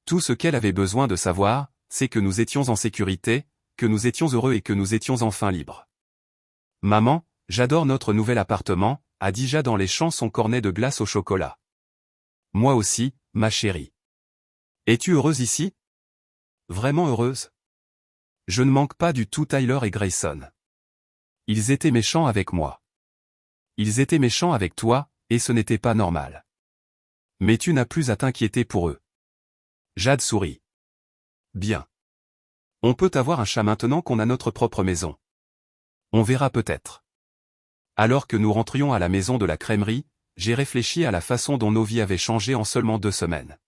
Tout ce qu'elle avait besoin de savoir, c'est que nous étions en sécurité, que nous étions heureux et que nous étions enfin libres. Maman, j'adore notre nouvel appartement, a dit Jade en léchant son cornet de glace au chocolat. Moi aussi, ma chérie. Es-tu heureuse ici? Vraiment heureuse? Je ne manque pas du tout Tyler et Grayson. Ils étaient méchants avec moi. Ils étaient méchants avec toi, et ce n'était pas normal. Mais tu n'as plus à t'inquiéter pour eux. Jade sourit. Bien. On peut avoir un chat maintenant qu'on a notre propre maison. On verra peut-être. Alors que nous rentrions à la maison de la crèmerie, j'ai réfléchi à la façon dont nos vies avaient changé en seulement 2 semaines.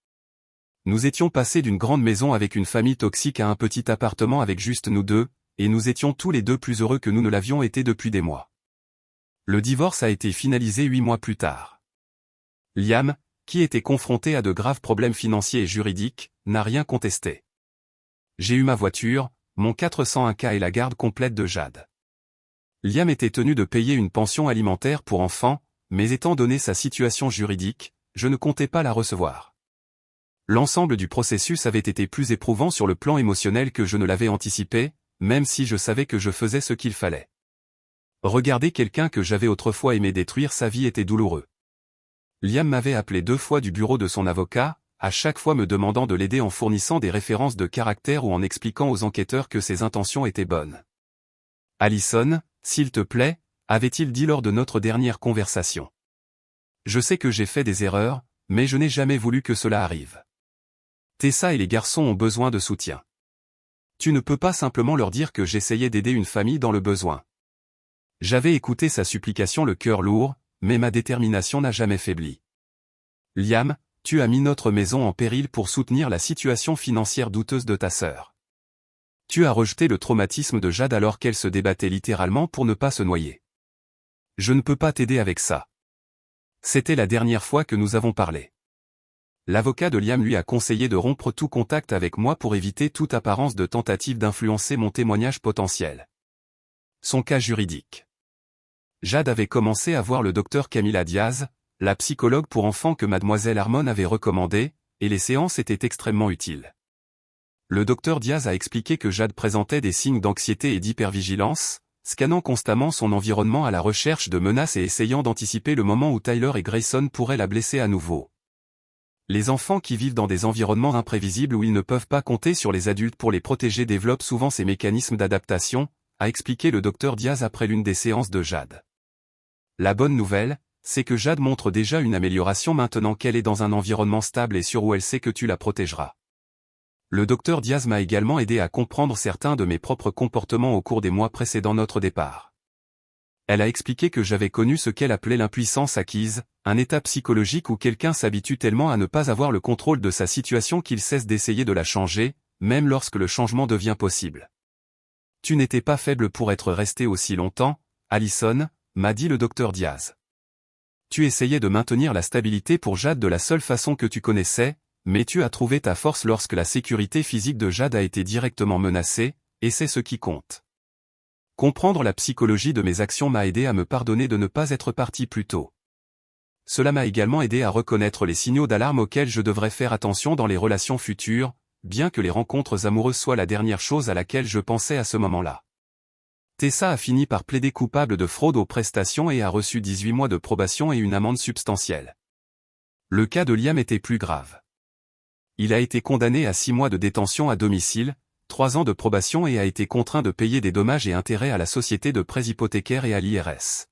Nous étions passés d'une grande maison avec une famille toxique à un petit appartement avec juste nous deux, et nous étions tous les deux plus heureux que nous ne l'avions été depuis des mois. Le divorce a été finalisé 8 mois plus tard. Liam, qui était confronté à de graves problèmes financiers et juridiques, n'a rien contesté. J'ai eu ma voiture, mon 401K et la garde complète de Jade. Liam était tenu de payer une pension alimentaire pour enfants, mais étant donné sa situation juridique, je ne comptais pas la recevoir. L'ensemble du processus avait été plus éprouvant sur le plan émotionnel que je ne l'avais anticipé, même si je savais que je faisais ce qu'il fallait. Regarder quelqu'un que j'avais autrefois aimé détruire sa vie était douloureux. Liam m'avait appelé 2 fois du bureau de son avocat, à chaque fois me demandant de l'aider en fournissant des références de caractère ou en expliquant aux enquêteurs que ses intentions étaient bonnes. Allison, s'il te plaît, avait-il dit lors de notre dernière conversation. Je sais que j'ai fait des erreurs, mais je n'ai jamais voulu que cela arrive. Tessa et les garçons ont besoin de soutien. Tu ne peux pas simplement leur dire que j'essayais d'aider une famille dans le besoin. J'avais écouté sa supplication le cœur lourd, mais ma détermination n'a jamais faibli. Liam, tu as mis notre maison en péril pour soutenir la situation financière douteuse de ta sœur. Tu as rejeté le traumatisme de Jade alors qu'elle se débattait littéralement pour ne pas se noyer. Je ne peux pas t'aider avec ça. C'était la dernière fois que nous avons parlé. L'avocat de Liam lui a conseillé de rompre tout contact avec moi pour éviter toute apparence de tentative d'influencer mon témoignage potentiel. Son cas juridique. Jade avait commencé à voir le docteur Camila Diaz, la psychologue pour enfants que mademoiselle Harmon avait recommandée, et les séances étaient extrêmement utiles. Le docteur Diaz a expliqué que Jade présentait des signes d'anxiété et d'hypervigilance, scannant constamment son environnement à la recherche de menaces et essayant d'anticiper le moment où Tyler et Grayson pourraient la blesser à nouveau. Les enfants qui vivent dans des environnements imprévisibles où ils ne peuvent pas compter sur les adultes pour les protéger développent souvent ces mécanismes d'adaptation, a expliqué le docteur Diaz après l'une des séances de Jade. La bonne nouvelle, c'est que Jade montre déjà une amélioration maintenant qu'elle est dans un environnement stable et sûr où elle sait que tu la protégeras. Le docteur Diaz m'a également aidé à comprendre certains de mes propres comportements au cours des mois précédant notre départ. Elle a expliqué que j'avais connu ce qu'elle appelait l'impuissance acquise, un état psychologique où quelqu'un s'habitue tellement à ne pas avoir le contrôle de sa situation qu'il cesse d'essayer de la changer, même lorsque le changement devient possible. Tu n'étais pas faible pour être resté aussi longtemps, Allison, m'a dit le docteur Diaz. Tu essayais de maintenir la stabilité pour Jade de la seule façon que tu connaissais, mais tu as trouvé ta force lorsque la sécurité physique de Jade a été directement menacée, et c'est ce qui compte. Comprendre la psychologie de mes actions m'a aidé à me pardonner de ne pas être parti plus tôt. Cela m'a également aidé à reconnaître les signaux d'alarme auxquels je devrais faire attention dans les relations futures, bien que les rencontres amoureuses soient la dernière chose à laquelle je pensais à ce moment-là. Tessa a fini par plaider coupable de fraude aux prestations et a reçu 18 mois de probation et une amende substantielle. Le cas de Liam était plus grave. Il a été condamné à 6 mois de détention à domicile, 3 ans de probation et a été contraint de payer des dommages et intérêts à la société de prêts hypothécaires et à l'IRS.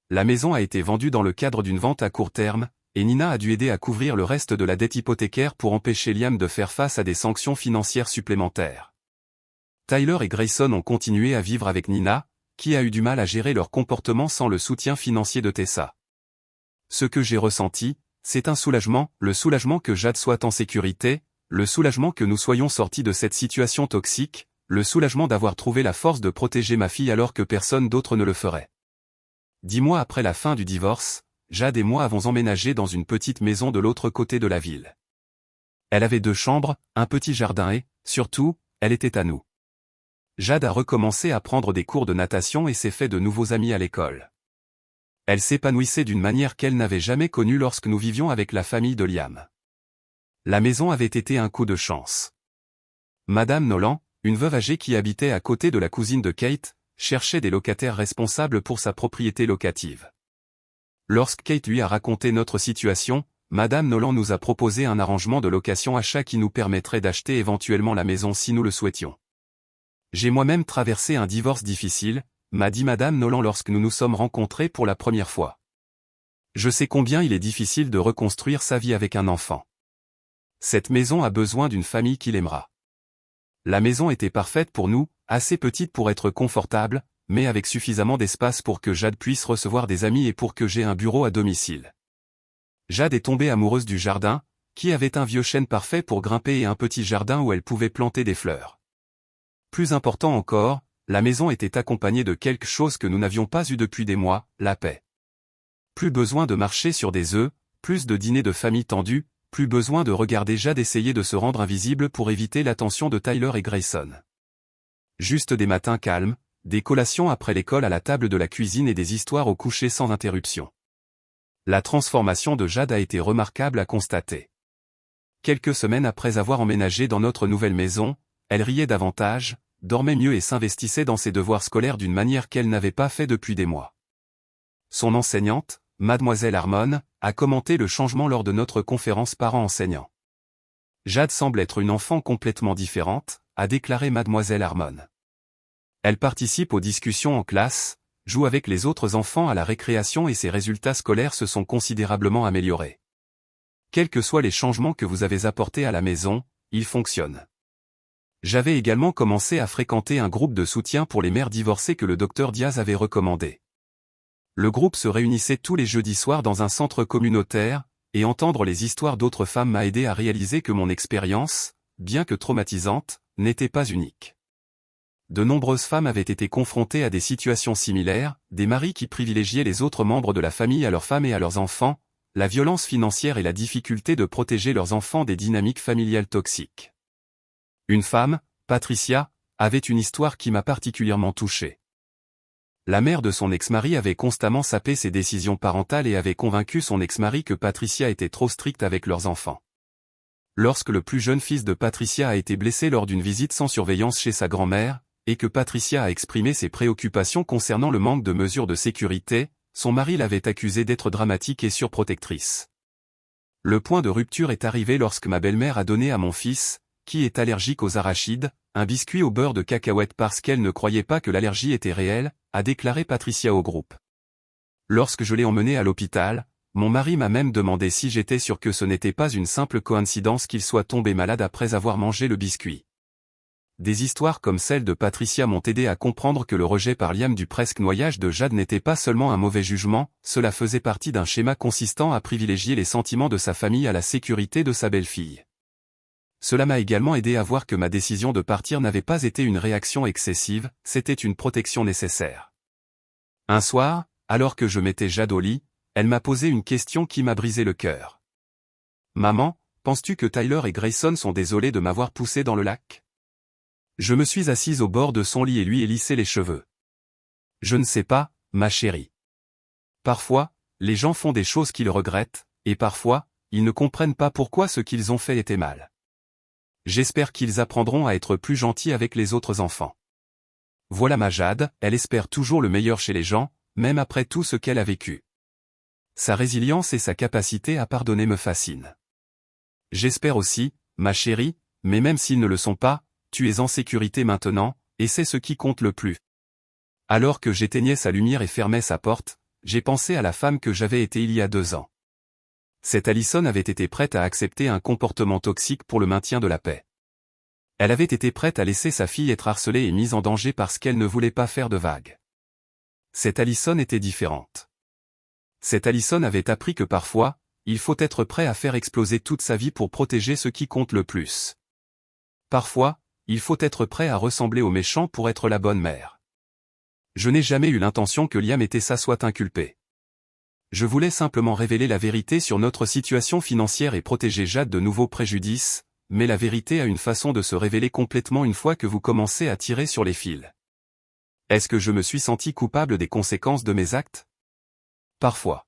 La maison a été vendue dans le cadre d'une vente à court terme, et Nina a dû aider à couvrir le reste de la dette hypothécaire pour empêcher Liam de faire face à des sanctions financières supplémentaires. Tyler et Grayson ont continué à vivre avec Nina, qui a eu du mal à gérer leur comportement sans le soutien financier de Tessa. Ce que j'ai ressenti, c'est un soulagement, le soulagement que Jade soit en sécurité, le soulagement que nous soyons sortis de cette situation toxique, le soulagement d'avoir trouvé la force de protéger ma fille alors que personne d'autre ne le ferait. 10 mois après la fin du divorce, Jade et moi avons emménagé dans une petite maison de l'autre côté de la ville. Elle avait 2 chambres, un petit jardin et, surtout, elle était à nous. Jade a recommencé à prendre des cours de natation et s'est fait de nouveaux amis à l'école. Elle s'épanouissait d'une manière qu'elle n'avait jamais connue lorsque nous vivions avec la famille de Liam. La maison avait été un coup de chance. Madame Nolan, une veuve âgée qui habitait à côté de la cousine de Kate, cherchait des locataires responsables pour sa propriété locative. Lorsque Kate lui a raconté notre situation, Madame Nolan nous a proposé un arrangement de location-achat qui nous permettrait d'acheter éventuellement la maison si nous le souhaitions. J'ai moi-même traversé un divorce difficile, m'a dit Madame Nolan lorsque nous nous sommes rencontrés pour la première fois. Je sais combien il est difficile de reconstruire sa vie avec un enfant. Cette maison a besoin d'une famille qui l'aimera. La maison était parfaite pour nous, assez petite pour être confortable, mais avec suffisamment d'espace pour que Jade puisse recevoir des amis et pour que j'aie un bureau à domicile. Jade est tombée amoureuse du jardin, qui avait un vieux chêne parfait pour grimper et un petit jardin où elle pouvait planter des fleurs. Plus important encore, la maison était accompagnée de quelque chose que nous n'avions pas eu depuis des mois, la paix. Plus besoin de marcher sur des œufs, plus de dîners de famille tendus, plus besoin de regarder Jade essayer de se rendre invisible pour éviter l'attention de Tyler et Grayson. Juste des matins calmes, des collations après l'école à la table de la cuisine et des histoires au coucher sans interruption. La transformation de Jade a été remarquable à constater. Quelques semaines après avoir emménagé dans notre nouvelle maison, elle riait davantage, dormait mieux et s'investissait dans ses devoirs scolaires d'une manière qu'elle n'avait pas fait depuis des mois. Son enseignante, Mademoiselle Harmon, a commenté le changement lors de notre conférence parents-enseignants. Jade semble être une enfant complètement différente, a déclaré Mademoiselle Harmon. Elle participe aux discussions en classe, joue avec les autres enfants à la récréation et ses résultats scolaires se sont considérablement améliorés. Quels que soient les changements que vous avez apportés à la maison, ils fonctionnent. J'avais également commencé à fréquenter un groupe de soutien pour les mères divorcées que le docteur Diaz avait recommandé. Le groupe se réunissait tous les jeudis soirs dans un centre communautaire, et entendre les histoires d'autres femmes m'a aidé à réaliser que mon expérience, bien que traumatisante, n'était pas unique. De nombreuses femmes avaient été confrontées à des situations similaires, des maris qui privilégiaient les autres membres de la famille à leurs femmes et à leurs enfants, la violence financière et la difficulté de protéger leurs enfants des dynamiques familiales toxiques. Une femme, Patricia, avait une histoire qui m'a particulièrement touché. La mère de son ex-mari avait constamment sapé ses décisions parentales et avait convaincu son ex-mari que Patricia était trop stricte avec leurs enfants. Lorsque le plus jeune fils de Patricia a été blessé lors d'une visite sans surveillance chez sa grand-mère, et que Patricia a exprimé ses préoccupations concernant le manque de mesures de sécurité, son mari l'avait accusée d'être dramatique et surprotectrice. Le point de rupture est arrivé lorsque ma belle-mère a donné à mon fils, qui est allergique aux arachides, un biscuit au beurre de cacahuète parce qu'elle ne croyait pas que l'allergie était réelle, a déclaré Patricia au groupe. Lorsque je l'ai emmené à l'hôpital, mon mari m'a même demandé si j'étais sûr que ce n'était pas une simple coïncidence qu'il soit tombé malade après avoir mangé le biscuit. Des histoires comme celle de Patricia m'ont aidé à comprendre que le rejet par Liam du presque noyage de Jade n'était pas seulement un mauvais jugement, cela faisait partie d'un schéma consistant à privilégier les sentiments de sa famille à la sécurité de sa belle-fille. Cela m'a également aidé à voir que ma décision de partir n'avait pas été une réaction excessive, c'était une protection nécessaire. Un soir, alors que je mettais Jade au lit, elle m'a posé une question qui m'a brisé le cœur. « Maman, penses-tu que Tyler et Grayson sont désolés de m'avoir poussé dans le lac ?» Je me suis assise au bord de son lit et lui ai lissé les cheveux. « Je ne sais pas, ma chérie. Parfois, les gens font des choses qu'ils regrettent, et parfois, ils ne comprennent pas pourquoi ce qu'ils ont fait était mal. J'espère qu'ils apprendront à être plus gentils avec les autres enfants. » Voilà ma Jade, elle espère toujours le meilleur chez les gens, même après tout ce qu'elle a vécu. Sa résilience et sa capacité à pardonner me fascinent. J'espère aussi, ma chérie, mais même s'ils ne le sont pas, tu es en sécurité maintenant, et c'est ce qui compte le plus. Alors que j'éteignais sa lumière et fermais sa porte, j'ai pensé à la femme que j'avais été il y a 2 ans. Cette Allison avait été prête à accepter un comportement toxique pour le maintien de la paix. Elle avait été prête à laisser sa fille être harcelée et mise en danger parce qu'elle ne voulait pas faire de vagues. Cette Allison était différente. Cette Allison avait appris que parfois, il faut être prêt à faire exploser toute sa vie pour protéger ce qui compte le plus. Parfois, il faut être prêt à ressembler au méchant pour être la bonne mère. Je n'ai jamais eu l'intention que Liam et Tessa soient inculpés. Je voulais simplement révéler la vérité sur notre situation financière et protéger Jade de nouveaux préjudices, mais la vérité a une façon de se révéler complètement une fois que vous commencez à tirer sur les fils. Est-ce que je me suis senti coupable des conséquences de mes actes ? Parfois.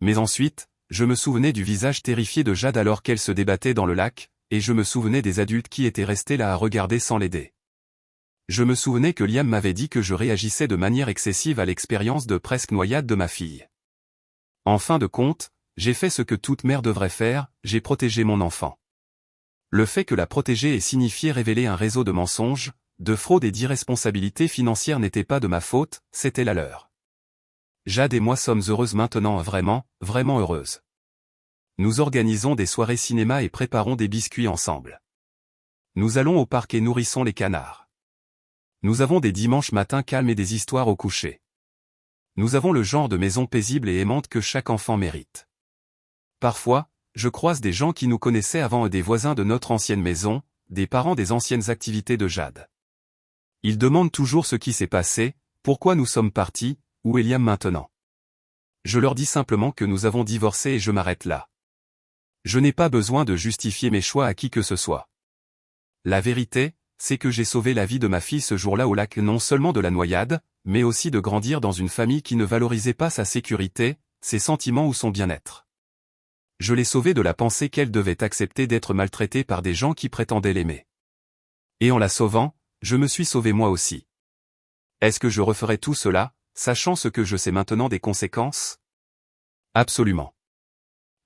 Mais ensuite, je me souvenais du visage terrifié de Jade alors qu'elle se débattait dans le lac, et je me souvenais des adultes qui étaient restés là à regarder sans l'aider. Je me souvenais que Liam m'avait dit que je réagissais de manière excessive à l'expérience de presque noyade de ma fille. En fin de compte, j'ai fait ce que toute mère devrait faire, j'ai protégé mon enfant. Le fait que la protéger ait signifié révéler un réseau de mensonges, de fraude et d'irresponsabilité financière n'était pas de ma faute, c'était la leur. Jade et moi sommes heureuses maintenant, vraiment, vraiment heureuses. Nous organisons des soirées cinéma et préparons des biscuits ensemble. Nous allons au parc et nourrissons les canards. Nous avons des dimanches matins calmes et des histoires au coucher. Nous avons le genre de maison paisible et aimante que chaque enfant mérite. Parfois, je croise des gens qui nous connaissaient avant et des voisins de notre ancienne maison, des parents des anciennes activités de Jade. Ils demandent toujours ce qui s'est passé, pourquoi nous sommes partis, où est Liam maintenant. Je leur dis simplement que nous avons divorcé et je m'arrête là. Je n'ai pas besoin de justifier mes choix à qui que ce soit. La vérité, c'est que j'ai sauvé la vie de ma fille ce jour-là au lac, non seulement de la noyade, mais aussi de grandir dans une famille qui ne valorisait pas sa sécurité, ses sentiments ou son bien-être. Je l'ai sauvée de la pensée qu'elle devait accepter d'être maltraitée par des gens qui prétendaient l'aimer. Et en la sauvant, je me suis sauvé moi aussi. Est-ce que je referais tout cela, sachant ce que je sais maintenant des conséquences? Absolument.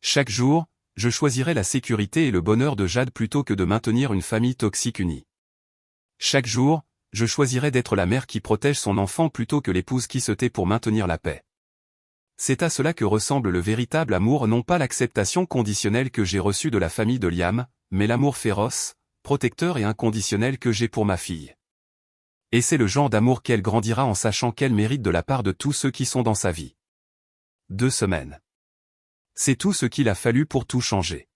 Chaque jour, je choisirai la sécurité et le bonheur de Jade plutôt que de maintenir une famille toxique unie. Chaque jour, je choisirai d'être la mère qui protège son enfant plutôt que l'épouse qui se tait pour maintenir la paix. C'est à cela que ressemble le véritable amour, non pas l'acceptation conditionnelle que j'ai reçue de la famille de Liam, mais l'amour féroce, protecteur et inconditionnel que j'ai pour ma fille. Et c'est le genre d'amour qu'elle grandira en sachant qu'elle mérite de la part de tous ceux qui sont dans sa vie. 2 semaines. C'est tout ce qu'il a fallu pour tout changer.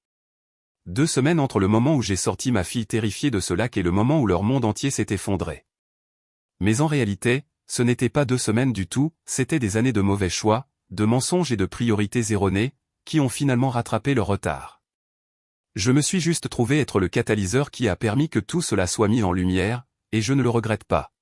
2 semaines entre le moment où j'ai sorti ma fille terrifiée de ce lac et le moment où leur monde entier s'est effondré. Mais en réalité, ce n'était pas 2 semaines du tout, c'était des années de mauvais choix, de mensonges et de priorités erronées, qui ont finalement rattrapé leur retard. Je me suis juste trouvé être le catalyseur qui a permis que tout cela soit mis en lumière, et je ne le regrette pas.